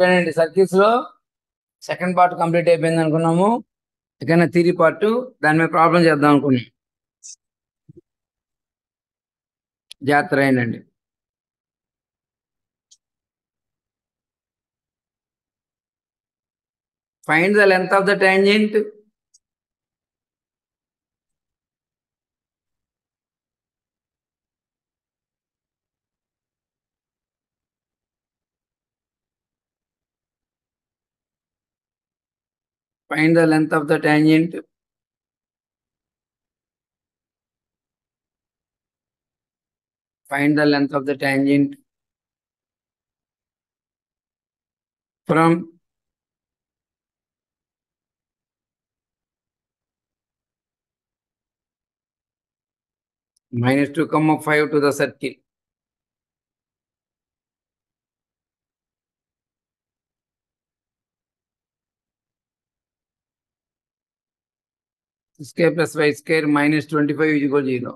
ఓకేనండి, సర్కిల్స్ లో second part complete అయిపోయింది అనుకున్నాము. ఇకైనా థియరీ పార్ట్, దాని మీద ప్రాబ్లం చేద్దాం అనుకున్నాం. జాగ్రత్త అయిందండి. Find the length of the tangent find the length of the tangent from -2,5 to the circle. Square plus y square minus 25 is equal to 0.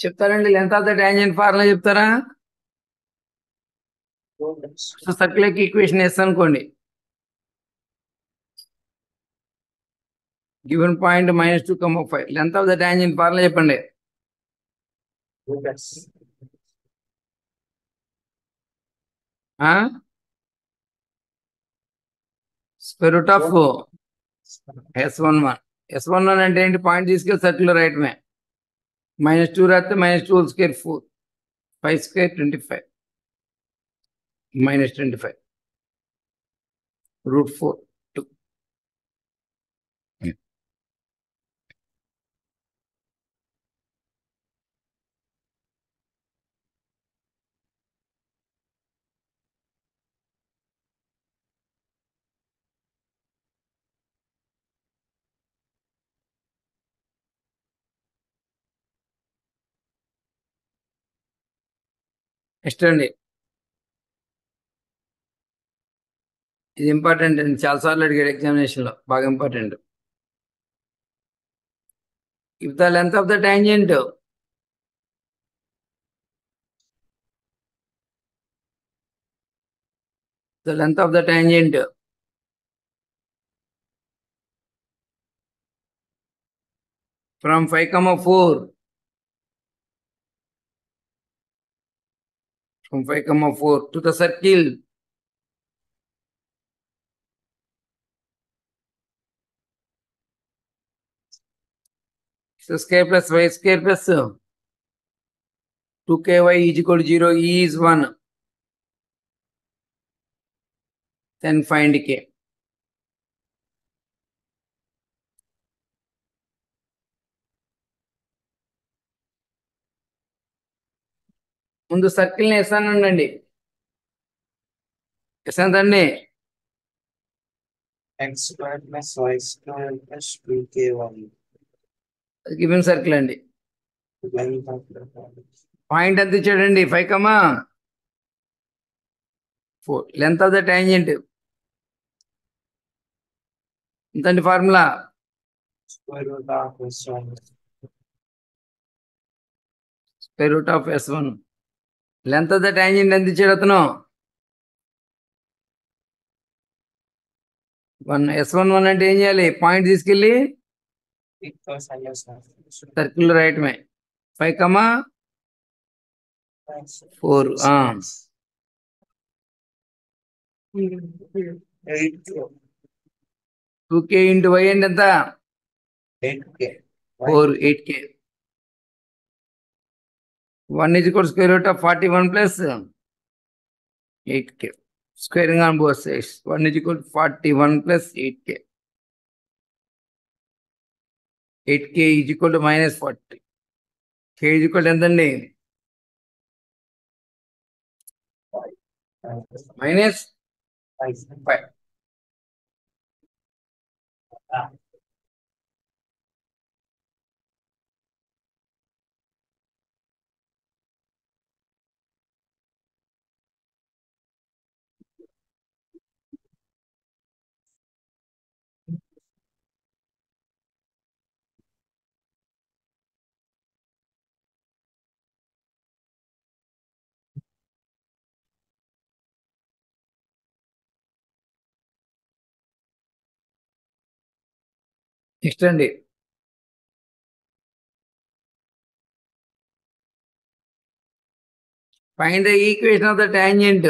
చెప్తారండి, length of the tangent formula చెప్తారా? So circle equation S అనుకోండి. Given point -2,5. Length of the tangent formula చెప్పండి. Square root of S11. S11 అంటే ఏంటి? Point తీసుకెళ్ళి circle రాయటమే. -2 రాస్తే -2 whole square 4, 5 square 25, -25 √4 2. Next అండి, ఇది ఇంపార్టెంట్ అండి, చాలాసార్లు అడిగాడు ఎగ్జామినేషన్ లో, బాగా important. If the length of the tangent from 5,4 to the circle x square plus y square plus 2ky is equal to 0, E is 1. Then find k. ముందు circle ని yes అనండి. ఎస్ ఎంతండి? x square plus y square plus 2ky. Given circle అండి. Point ఎంత ఇచ్చాడండి? 5,4. Length of the tangent ఎంతండి? Formula Square root of S1. Square root of S1. Length of the tangent ఎంత ఇచ్చాడు అతను? 1. S11 అంటే ఏం చేయాలి? పాయింట్ తీసుకెళ్ళి సర్కిల్ రాయటమే. 5,4. 2k ఇంటూ y అంటే ఎంత? 4, 8k. 1 is equal to square root of 41 plus 8k. Squaring on both sides. 1 is equal to 41 plus 8k. 8k is equal to -40. k is equal to ఎంతండి? minus 5. Next అండి, find the equation of the tangent.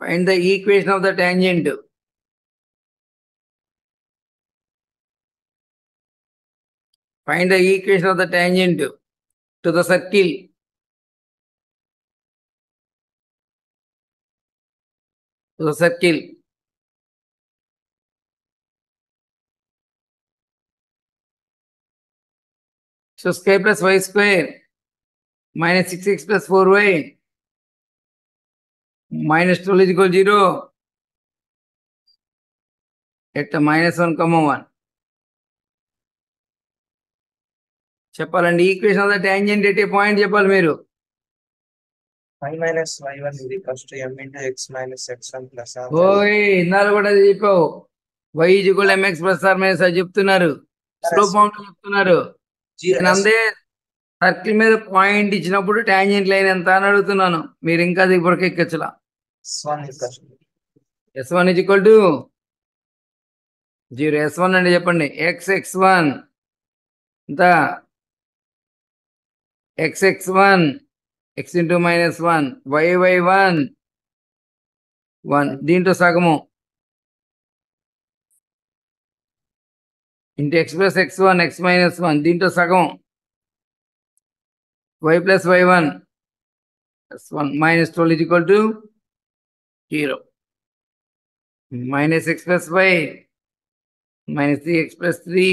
Find the equation of the tangent. Find the equation of the tangent to the circle. To the circle. So square plus y square minus 6x plus 4y minus 12 is equal to 0 at minus 1, 1. చెప్పాలండి, equation of the tangent at a point చెప్పాలి మీరు. y minus y1 is equals to m into x minus x1 plus r. ఓయ్ ఇందాక కూడా అది చెప్పావు. y is equal to mx plus r minus అది చెప్తున్నారు, స్లో ఫామ్ చెప్తున్నారు. నేను అందే సర్కిల్ మీద పాయింట్ ఇచ్చినప్పుడు టాంజెంట్ లైన్ ఎంత అని అడుగుతున్నాను, మీరు ఇంకా అది ఇప్పటికి ఎక్కచ్చులా. S1 is equal to 0. S1 అంటే చెప్పండి, x1 ఎంత, x1 x into minus 1 y1 1 దీంట్లో సగము into x plus x1 x minus 1 దీంట్లో సగం y plus y1 plus 1 minus 12 is equal to 0. Minus x plus y minus 3x plus 3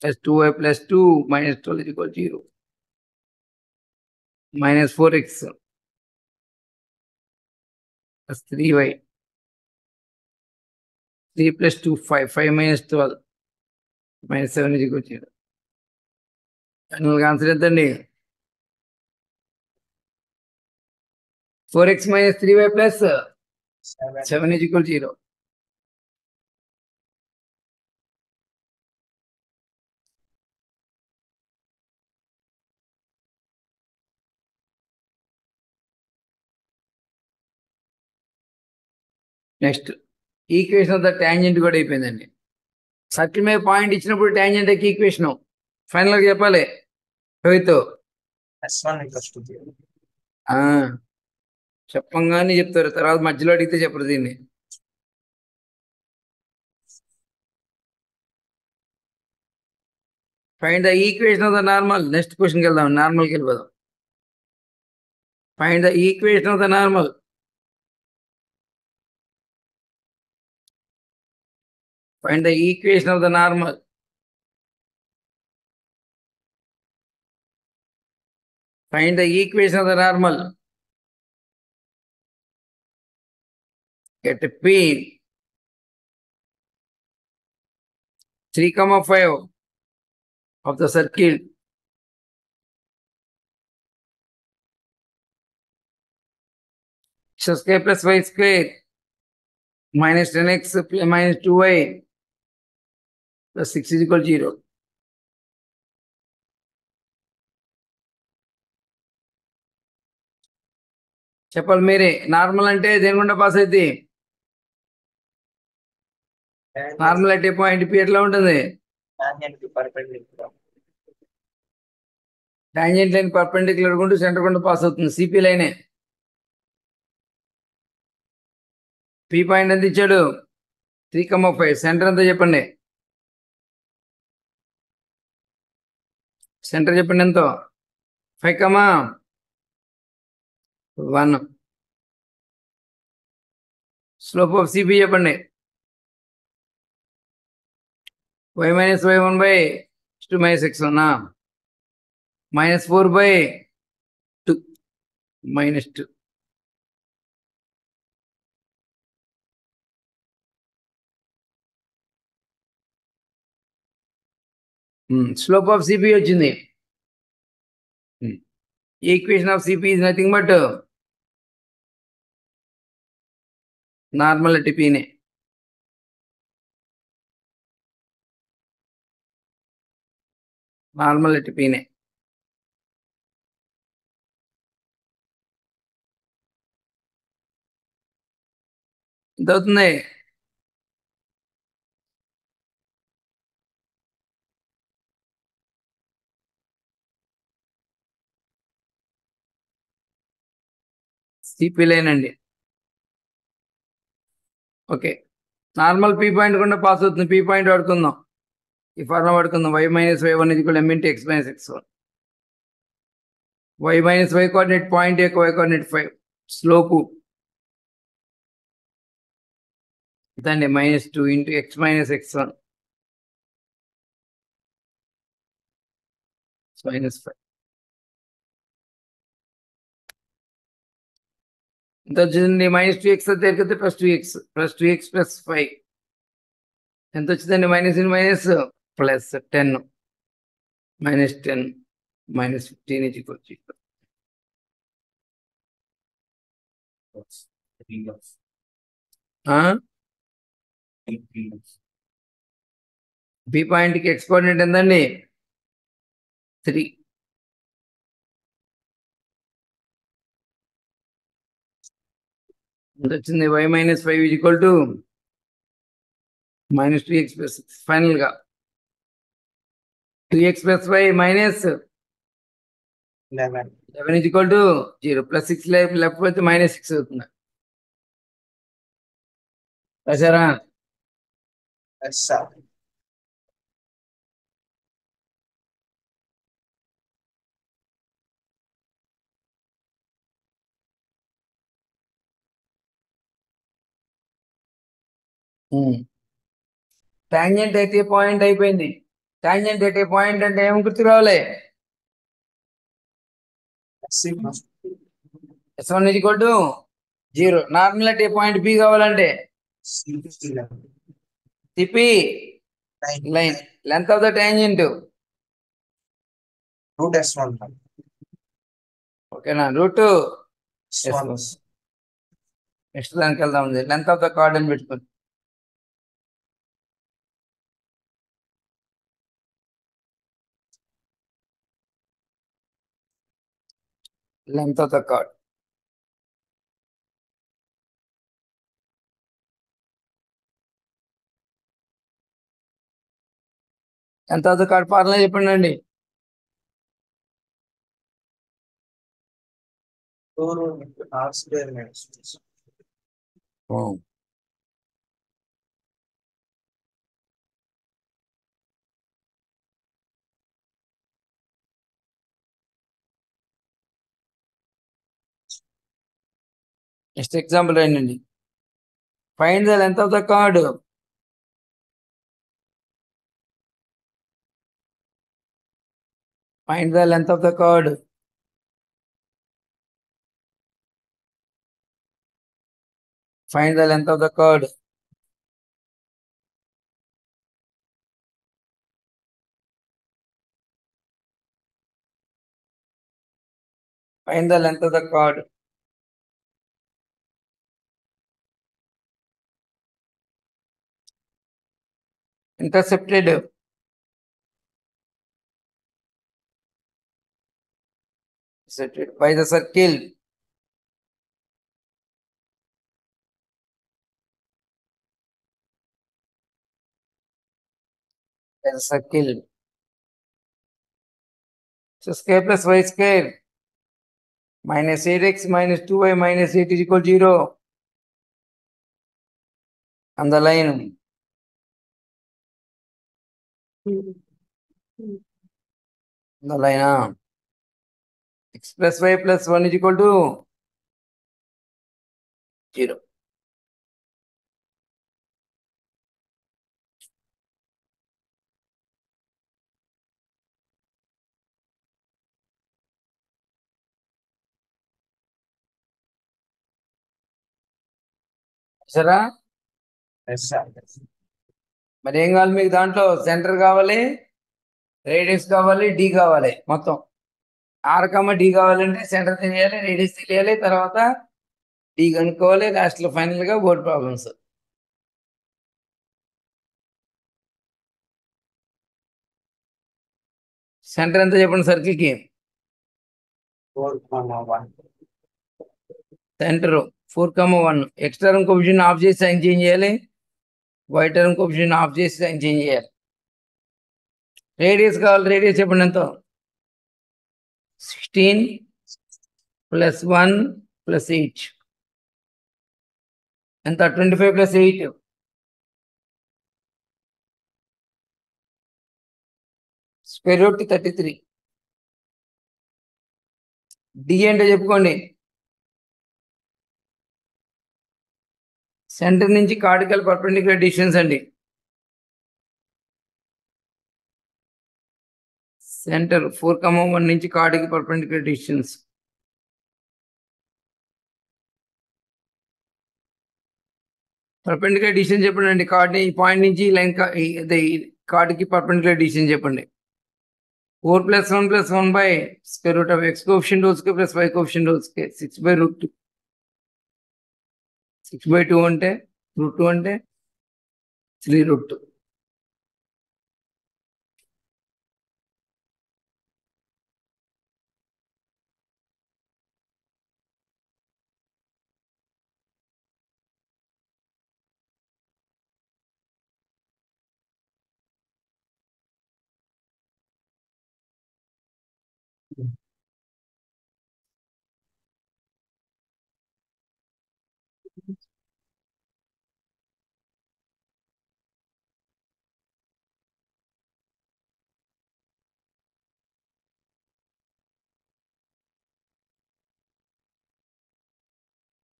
plus 2y plus 2 minus 12 is equal to 0. Minus 4x plus 3y 3 plus 2 5 5 minus 12 minus 7 is equal to 0. Final answer ఎంతండి? 4x minus 3y plus 7 is equal to 0. Next, equation of the tangent కూడా అయిపోయిందండి. Circle మీద point ఇచ్చినప్పుడు tangent యొక్క equation final గా చెప్పాలి రోహిత్. చెప్పంగానే చెప్తారు, తర్వాత మధ్యలో అడిగితే చెప్పరు దీన్ని. Find the equation of the normal. Next క్వశ్చన్కి వెళ్దాం, నార్మల్కి వెళ్ళిపోదాం. Find the equation of the normal. Find the equation of the normal. Find the equation of the normal. Get a P 3, 5 of the circle. X square plus y square minus 10x minus 2y plus 6 is equal to 0. చెప్పాలి మీరే. Normal అంటే దేని గుండా pass అయితే? Normal అంటే point P ఎట్లా ఉంటుంది? Tangent line perpendicular గుంటూ centre గుండా పాస్ అవుతుంది, సిపి లైనే. పి పాయింట్ ఎంత ఇచ్చాడు? 3, 5. సెంటర్ ఎంత చెప్పండి? సెంటర్ చెప్పండి ఎంతో? 5, 1. స్లోప్ ఆఫ్ సిపి చెప్పండి? y minus y1 by x2 minus x1 minus 4 by 2 minus 2. Slope of CP వచ్చింది. Equation of CP is nothing but normality P నే. Normality P నే. ఎంత అవుతుంది? సిపి లైన్ అండి. ఓకే, నార్మల్ పీ పాయింట్ కూడా pass అవుతుంది. P point వాడుకుందాం, ఈ formula వాడుకుందాం. y minus y1 is equal to m into x minus x1. y minus y coordinate point యొక్క y coordinate 5. Slope ఇదండి -2 into x minus x1 -5. ఎంత వచ్చిందండి? -2x దగ్గర +2x plus 5 ఎంత వచ్చిందండి? -+10 -10 -15 is equal to 0. బి పాయింట్కి X coordinate ఎంతండి? 3. ఎంత వచ్చింది? y minus 5 is equal to -2x plus 6. Final గా 2x plus 5 minus 11 is equal to 0. +6 లేకపోతే -6 అవుతుంది. రాశారా? టాంజెంట్ అయితే పాయింట్ అయిపోయింది. టాంజెంట్ అయితే పాయింట్ అంటే ఏం గుర్తు రావాలి? S1 is equal to 0. Normal అంటే పాయింట్ P కావాలంటే CP line. Length of the tangent √S1. ఓకేనా? √S1. నెక్స్ట్ దానికి వెళ్దాం. లెంత్ ఆఫ్ ద కార్డ్ అని పెట్టుకోండి. length of the chord. Length of the chord formula చెప్పండి. 4 into r square minus 2. Next example రాయండి. Find the length of the chord. Find the length of the chord. Find the length of the chord. Find the length of the chord. Intercepted by the circle. By the circle. So square plus y square minus 8x minus 2y minus 8 is equal to 0. On the line. The line x plus y plus 1 is equal to 0. సరే, yes sir. మరి ఏం కావాలి మీకు దాంట్లో? Centre కావాలి, radius కావాలి, D కావాలి. మొత్తం డి కావాలంటే సెంటర్ తెలియాలి, రేడియస్ తెలియాలి, తర్వాత డి కనుక్కోవాలి, లాస్ట్ లో ఫైనల్ గా బోర్డ్ ప్రాబ్లమ్స్. సెంటర్ ఎంత చెప్పండి సర్కిల్ కి? 4,1. Centre 4,1. X term coefficient of చేసి సైన్ చేంజ్ చేయాలి, వై టర్మ్ కోఎఫిషియెంట్ ఆఫ్ చేసి సైన్ చేంజ్ చేయాలి. రేడియస్ కావాలి, రేడియస్ చెప్పండి ఎంత? 16 + 1 + 8 ఎంత? 25 + 8 స్క్వేర్ రూట్ 33. డి అంటే చెప్పుకోండి. సెంటర్ నుంచి కార్డికల్ పర్పెండిక్యులర్ డిస్టెన్స్ అండి. సెంటర్ 4,1 నుంచి కార్డికి పర్పెండిక్యులర్ డిస్టెన్స్. పర్పెండిక్యులర్ డిస్టెన్స్ చెప్పండి అండి. కార్డ్ ఈ పాయింట్ నుంచి లైన్ కార్డ్కి పర్పెండిక్యులర్ డిస్టెన్స్ చెప్పండి. 4 + 1 + 1 by square root of x coefficient whole square plus y coefficient whole square 6/√2. 6/2 అంటే √2 అంటే 3√2.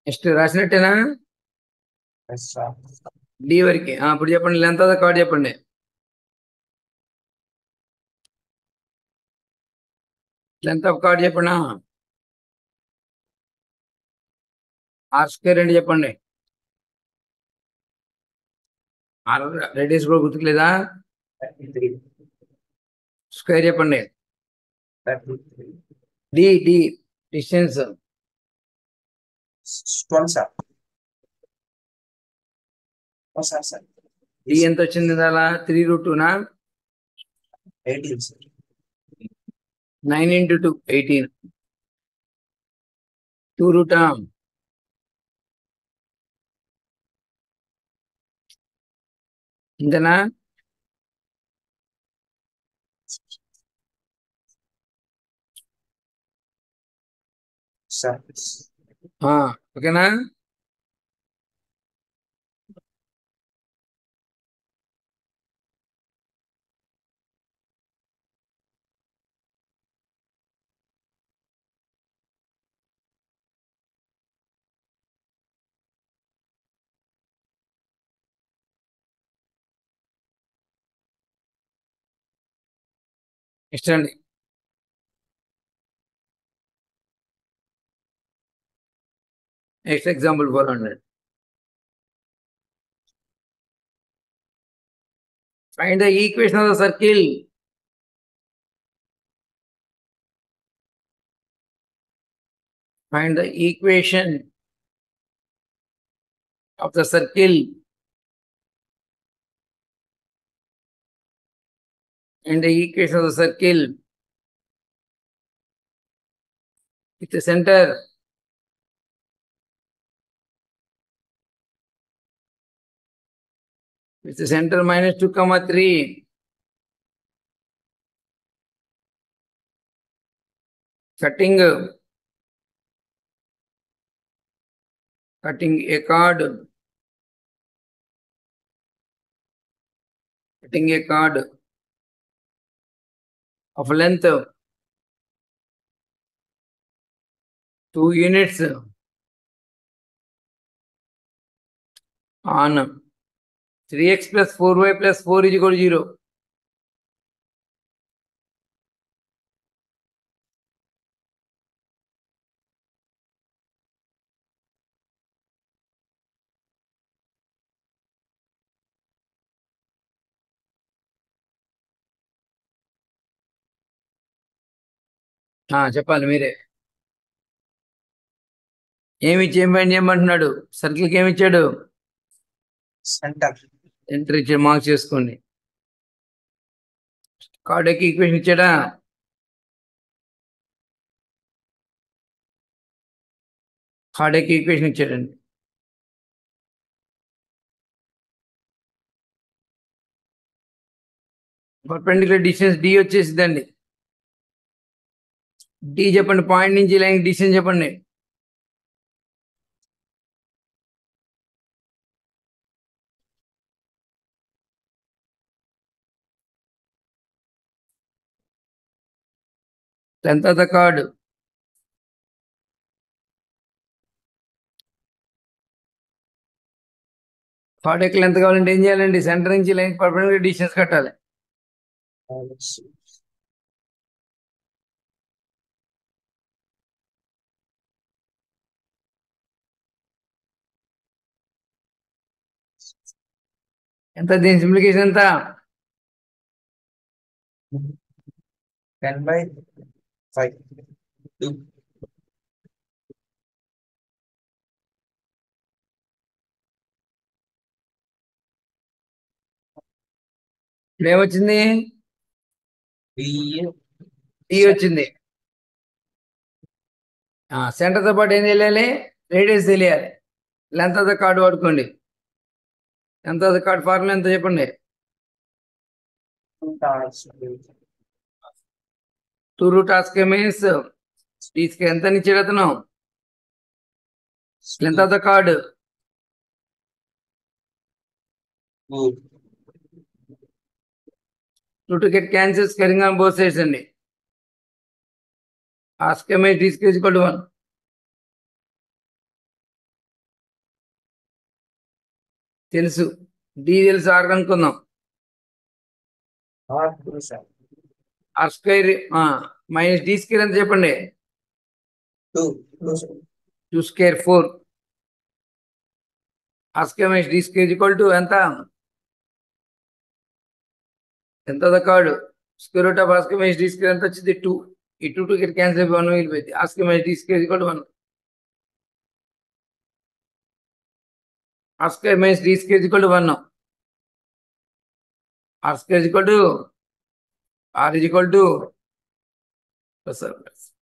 నెక్స్ట్ రాసినట్టేనా? Yes sir. డి వరకు. ఇప్పుడు చెప్పండి, లెంత్ ఆఫ్ ద కార్డ్ చెప్పండి. లెంత్ ఆఫ్ కార్డ్ చెప్పండి. r² అంటే చెప్పండి. ఆర్ రేడియస్ కూడా గుర్తుకులేదా? 33. స్క్వేర్ చెప్పండి. 33. D distance 12 sir. Sir sir D ఎంత వచ్చింది? అలా 3√2నా? 18 సార్. 9 × 2 18. 2√. ఇంతనా? సార్ ఓకేనా? నెక్స్ట్ అండి, next example 400. Find the equation of the circle. Find the equation of the circle and the equation of the circle with the center -2,3. Cutting a card. Cutting a card of length 2 units on 3x + 4y + 4 = 0. చెప్పాలి మీరే. ఏం పని చేయమంటున్నాడు? సర్కిల్కి ఏమి ఇచ్చాడు? Centre. Enter ఇచ్చాడు, mark చేసుకోండి. Cardiac equation ఇచ్చాడా? కార్డియాక్ ఈక్వేషన్ ఇచ్చాడండి. పర్పెండిక్యులర్ డిస్టెన్స్ డి వచ్చేసిందండి. డి చెప్పండి, పాయింట్ నుంచి లైన్ డిస్టెన్స్ చెప్పండి. Length of the card. Cardiac length కావాలంటే ఏం చేయాలండి? సెంటర్ నుంచి లైన్ పర్పెండిక్యులర్ డిస్టెన్స్ కట్టాలి. ఎంత దీని సింప్లికేషన్ ఎంత? 10/5. ఇప్పుడు ఏమొచ్చింది? డి వచ్చింది. సెంటర్తో పాటు ఏం తెలియాలి? రేడియస్ తెలియాలి. లెంత్ ఆఫ్ ద కార్డ్ వాడుకోండి. Length of the card formula ఎంత చెప్పండి? 2√r² మీన్స్ టీ² ఎంత ఇచ్చాడు అతను? Length of the card 2 get cancels carrying on both sides అండి. r² means టీ² = 1. తెలుసు, డి తెలుసు, ఆర్ కనుక్కుందాం. r² మైనస్ d² ఎంత చెప్పండి? 2² 4. r² మైనస్ d² ఎంత? ఎంత the card? Square root of r² minus d² ఎంత వచ్చింది? 2. ఈ 2 ఇక్కడ క్యాన్సిల్ అయిపోయి 1 మిగిలిపోయింది. r² minus d² = 1. r² minus d² = 1. r² r +